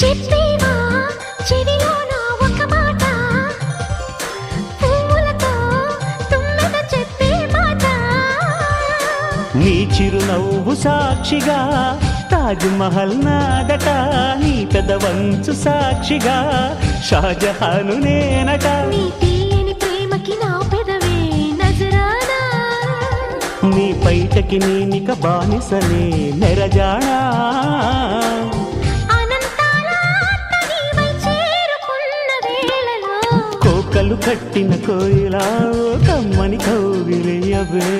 చెప్పేవా చెవిలోన ఒక మాట, పువ్వులతో తుమ్మెద చెప్పే మాట. నీ చిరునవ్వు సాక్షిగా తాజ్ మహల్ నాదట, నీ పెదవంచు సాక్షిగా షాజహాను నేనట. నీ తీయని ప్రేమకి నా పెదవే నజరానా, నీ బయటకి నేనిక బానిసనే నెరజానా. అనంతాల ఆత్మ నీవై చేరుకున్న వేళలో, కోకలు కట్టిన కోయిలా కమ్మని కౌగిలియవే.